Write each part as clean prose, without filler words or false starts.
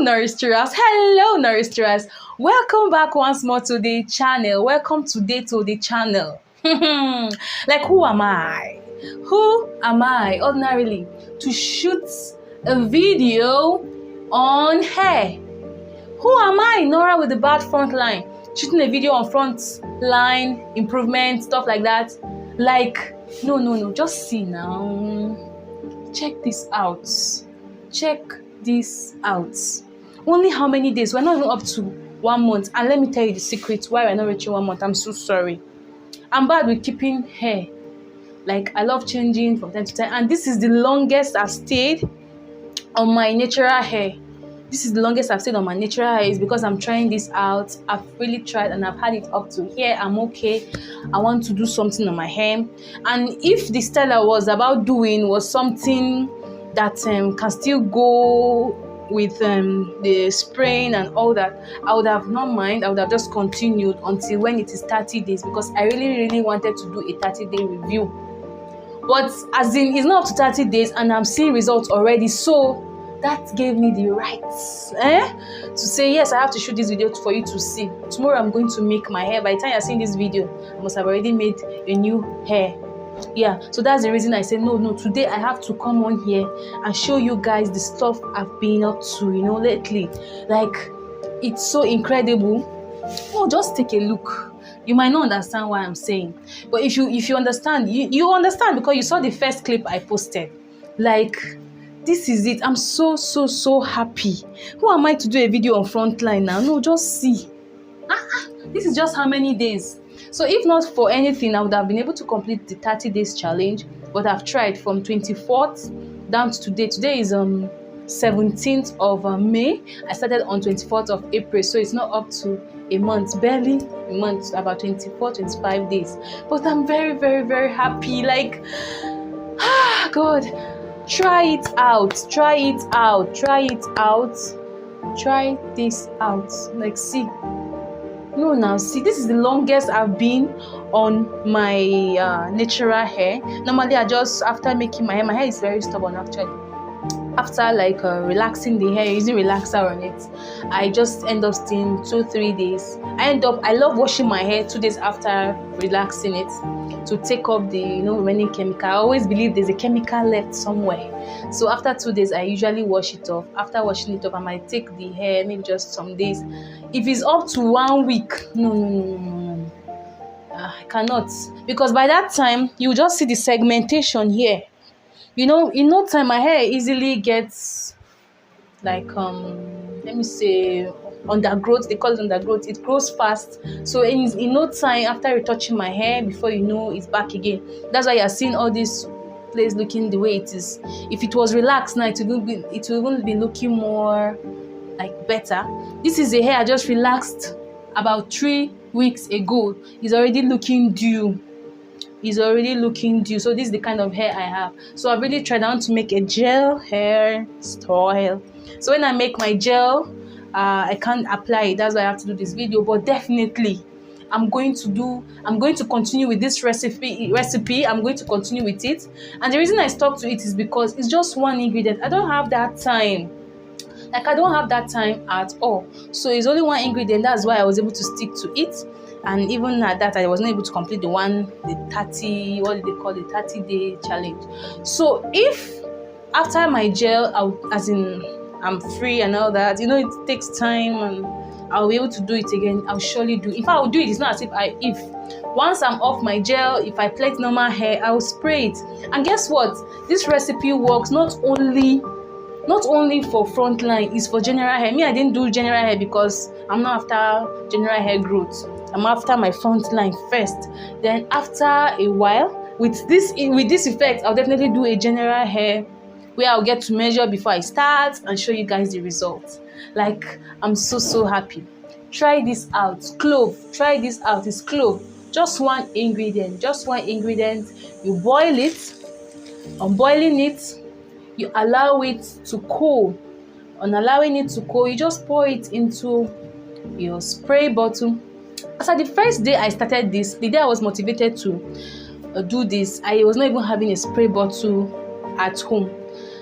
Hello Nuristras, welcome back once more to the channel. Welcome today to the channel. Like, who am I ordinarily to shoot a video on hair? Who am I, Nora, with the bad front line, shooting a video on front line improvement, stuff like that? Like, no, just see now. Check this out. Only how many days? We're not even up to 1 month. And let me tell you the secret why we're not reaching 1 month. I'm so sorry. I'm bad with keeping hair. Like, I love changing from time to time. And this is the longest I've stayed on my natural hair. This is the longest I've stayed on my natural hair. Is because I'm trying this out. I've really tried and I've had it up to here. I'm okay. I want to do something on my hair. And if the style I was about doing was something that can still go with the spraying and all that, I would have not mind. I would have just continued until when it is 30 days, because I really wanted to do a 30-day review. But as in, it's not up to 30 days and I'm seeing results already, so that gave me the right to say, yes, I have to shoot this video for you to see. Tomorrow I'm going to make my hair. By the time you're seeing this video, I must have already made a new hair. Yeah, so that's the reason I said no, today I have to come on here and show you guys the stuff I've been up to, lately. Like, it's so incredible. Oh, just take a look. You might not understand what I'm saying, but if you understand, you understand, because you saw the first clip I posted. Like, this is it. I'm so happy. Who am I to do a video on Frontline now? No, just see. This is just how many days. So if not for anything, I would have been able to complete the 30 days challenge, but I've tried from 24th down to today. Today is 17th of May. I started on 24th of April, so it's not up to a month, barely a month, about 25 days. But I'm very happy. Like, God, try it out. Try this out. Like, see. No, now see, this is the longest I've been on my natural hair. Normally, I just, after making my hair is very stubborn actually. After like relaxing the hair, using relaxer on it, I just end up staying 2-3 days. I love washing my hair 2 days after relaxing it to take off the remaining chemical. I always believe there's a chemical left somewhere. So after 2 days, I usually wash it off. After washing it off, I might take the hair maybe just some days. If it's up to 1 week, no. I cannot, because by that time you just see the segmentation here. In no time my hair easily gets like let me say undergrowth. They call it undergrowth. It grows fast, so in no time after retouching my hair, before you know, it's back again. That's why you're seeing all this place looking the way it is. If it was relaxed now, it will even be looking more like better. This is a hair I just relaxed about 3 weeks ago. It's already looking due. So this is the kind of hair I have. So I really tried to make a gel hair style. So when I make my gel, I can't apply it. That's why I have to do this video. But definitely, I'm going to continue with this recipe. I'm going to continue with it. And the reason I stuck to it is because it's just one ingredient. I don't have that time. Like, I don't have that time at all. So it's only one ingredient. That's why I was able to stick to it. And even at that, I wasn't able to complete the 30-day challenge. So if after my gel, I'm free and all that, it takes time and I'll be able to do it again, I'll surely do it. If I will do it, it's not as if once I'm off my gel, if I plait normal hair, I will spray it. And guess what? This recipe works not only for frontline, it's for general hair. Me, I didn't do general hair because I'm not after general hair growth. I'm after my front line first. Then after a while, with this effect, I'll definitely do a general hair where I'll get to measure before I start and show you guys the results. Like, I'm so happy. Try this out. Clove. Try this out. It's clove. Just one ingredient. You boil it. On boiling it, you allow it to cool. On allowing it to cool, you just pour it into your spray bottle. So the first day I started this, the day I was motivated to do this, I was not even having a spray bottle at home.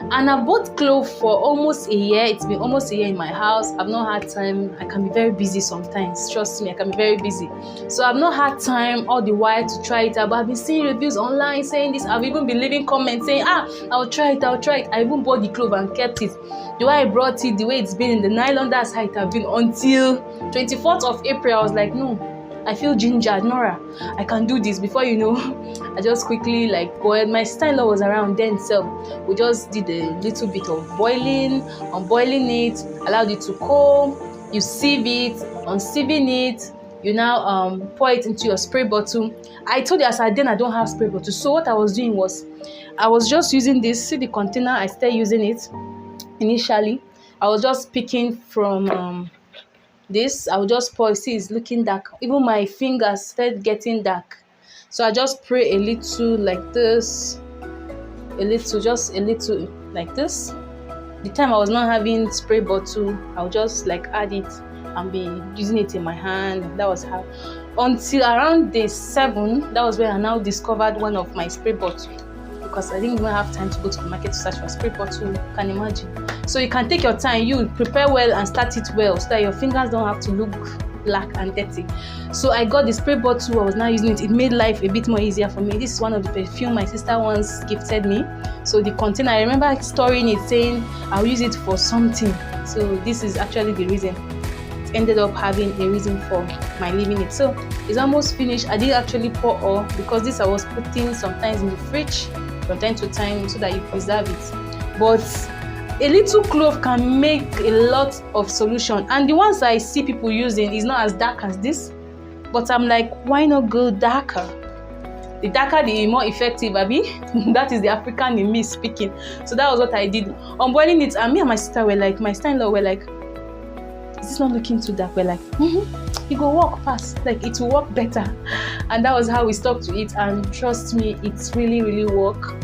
And I bought clove for almost a year. It's been almost a year in my house. I've not had time. I can be very busy sometimes. Trust me, I can be very busy. So I've not had time all the while to try it out. But I've been seeing reviews online saying this. I've even been leaving comments saying, I'll try it. I even bought the clove and kept it. The way I brought it, the way it's been in the nylon, that's how it has been until 24th of April. I was like, no, I feel gingered, Nora. I can do this. Before you know, I just quickly boiled. My sister-in-law was around then, so we just did a little bit of boiling. On boiling it, allowed it to cool. You sieve it. On sieving it, you now pour it into your spray bottle. I told you as I don't have spray bottle. So what I was doing was, I was just using this. See the container? I started using it initially. I was just picking from this. I will just pour. See, it's looking dark. Even my fingers started getting dark. So I just spray a little like this, just a little like this. The time I was not having spray bottle, I would just add it and be using it in my hand. That was how, until around day 7, that was when I now discovered one of my spray bottles, because I didn't even have time to go to the market to search for a spray bottle. You can imagine. So you can take your time, you prepare well and start it well so that your fingers don't have to look black and dirty. So I got the spray bottle. I was now using it. It made life a bit more easier for me. This is one of the perfume my sister once gifted me. So the container, I remember storing it saying I'll use it for something. So this is actually the reason. It ended up having a reason for my leaving it. So it's almost finished. I didn't actually pour all because this I was putting sometimes in the fridge from time to time so that you preserve it. But a little clove can make a lot of solution, and the ones I see people using is not as dark as this, but I'm like, why not go darker? The darker, the more effective, Abby. That is the African in me speaking. So that was what I did. On boiling it, and me and my sister were like, my sister-in-law were like, is this not looking too dark? We're like, it will work fast, it will work better. And that was how we stuck to it, and trust me, it's really, really work.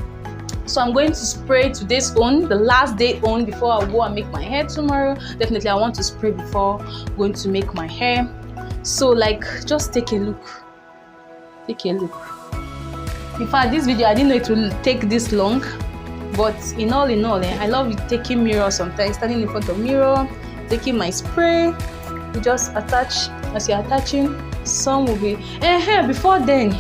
So I'm going to spray today's own, the last day own, before I go and make my hair tomorrow. Definitely I want to spray before going to make my hair. So just take a look. Take a look. In fact, this video, I didn't know it will take this long. But in all, I love taking mirror sometimes, standing in front of mirror, taking my spray. You just attach. As you're attaching, some will be. Before then,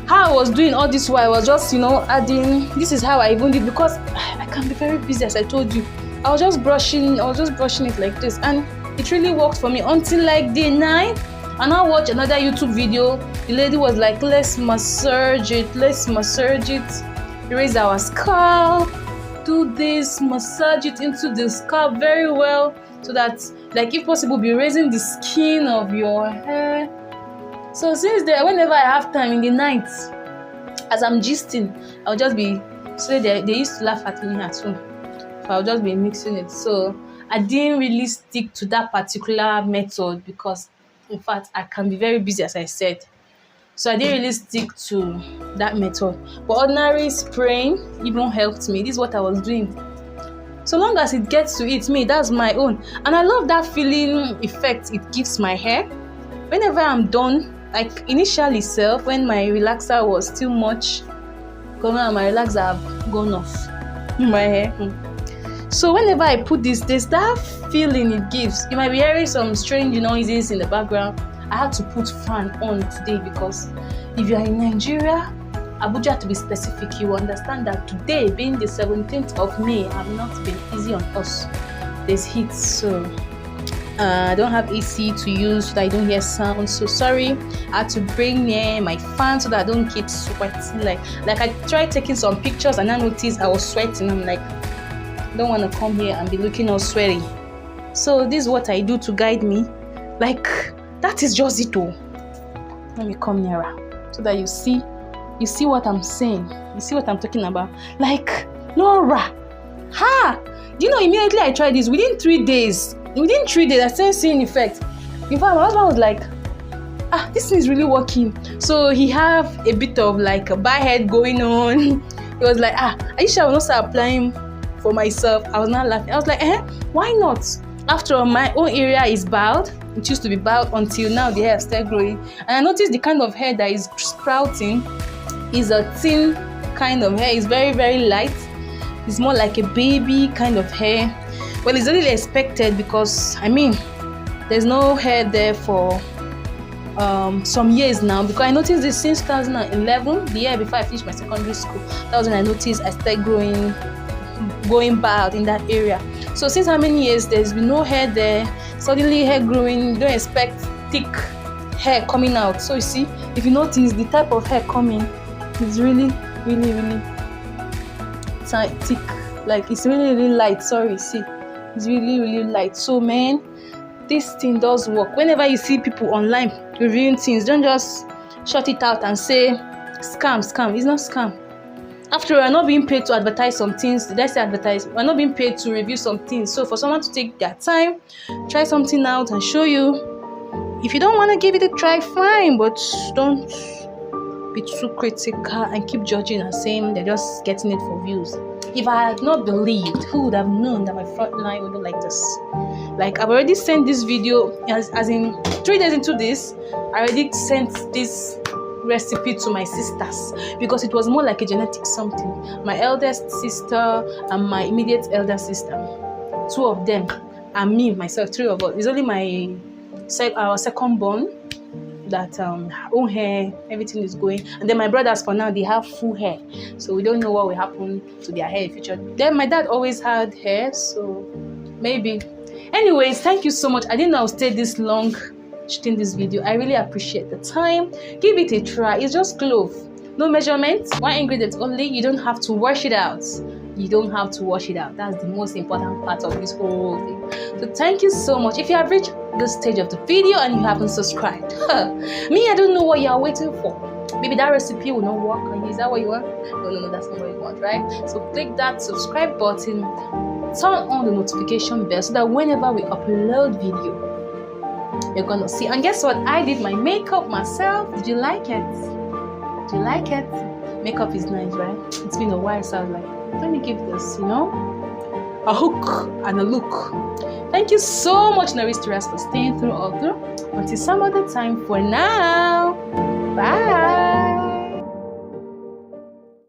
how I was doing all this while, I was just, adding. This is how I even did, because I can be very busy, as I told you. I was just brushing it like this, and it really worked for me until day 9. And I watched another YouTube video. The lady was like, let's massage it, raise our scalp, do this, massage it into the scalp very well, so that, if possible, be raising the skin of your hair. So since then, whenever I have time in the night, as I'm gisting, I'll just be. So they used to laugh at me at home. So I'll just be mixing it. So I didn't really stick to that particular method because, in fact, I can be very busy, as I said. So I didn't really stick to that method. But ordinary spraying even helped me. This is what I was doing. So long as it gets to it, that's my own. And I love that feeling effect it gives my hair. Whenever I'm done, initially when my relaxer was still much, because now my relaxer have gone off in my hair. So whenever I put this, there's that feeling it gives. You might be hearing some strange noises in the background. I had to put fan on today because if you are in Nigeria, Abuja to be specific, you understand that today, being the 17th of May, have not been easy on us. There's heat, so I don't have AC to use so that I don't hear sound. So sorry, I had to bring near my fan so that I don't get sweaty. Like I tried taking some pictures and I noticed I was sweating. I'm like, I don't want to come here and be looking all sweaty. So this is what I do to guide me. That is just it all. Let me come nearer so that you see what I'm saying. You see what I'm talking about. Laura, immediately I tried this. Within 3 days, I started seeing effect. In fact, my husband was like, this thing is really working. So he have a bit of a bald head going on. He was like, are you sure I will not start applying for myself? I was not laughing. I was like, why not? After all, my own area is bald. It used to be bald until now the hair started growing. And I noticed the kind of hair that is sprouting is a thin kind of hair. It's very, very light. It's more like a baby kind of hair. Well, it's really expected because there's no hair there for some years now, because I noticed this since 2011, the year before I finished my secondary school. That was when I noticed I started going bald in that area. So since how many years there's been no hair there, suddenly hair growing, you don't expect thick hair coming out. So you see, if you notice, the type of hair coming is really thick, like it's really light. Sorry, see, it's really light. So man, this thing does work. Whenever you see people online reviewing things, don't just shut it out and say scam. It's not scam. After all, we're not being paid to advertise some things. Did I say advertise? We're not being paid to review some things. So for someone to take their time, try something out and show you, if you don't want to give it a try, fine, but don't be too critical and keep judging and saying they're just getting it for views. If I had not believed, who would have known that my front line would look like this? Like, I've already sent this video, as in 3 days into this, I already sent this recipe to my sisters, because it was more like a genetic something. My eldest sister and my immediate elder sister, 2 of them, and me, myself, 3 of us. It's only our second born that own hair, everything is going, and then my brothers, for now, they have full hair, so we don't know what will happen to their hair in future. Then my dad always had hair, so maybe. Anyways, thank you so much. I didn't know I would stay this long shooting this video. I really appreciate the time. Give it a try. It's just clove, no measurement, 1 ingredient only. You don't have to wash it out. That's the most important part of this whole thing. So thank you so much. If you have reached this stage of the video and you haven't subscribed, I don't know what you are waiting for. Maybe that recipe will not work. Is that what you want? No, that's not what you want, right? So click that subscribe button, turn on the notification bell, so that whenever we upload video, you're gonna see. And guess what? I did my makeup myself. Did you like it? Makeup is nice, right? It's been a while, so I was like, let me give this, a hook and a look. Thank you so much, Naristeras, for staying through all through. Until some other time, for now, bye.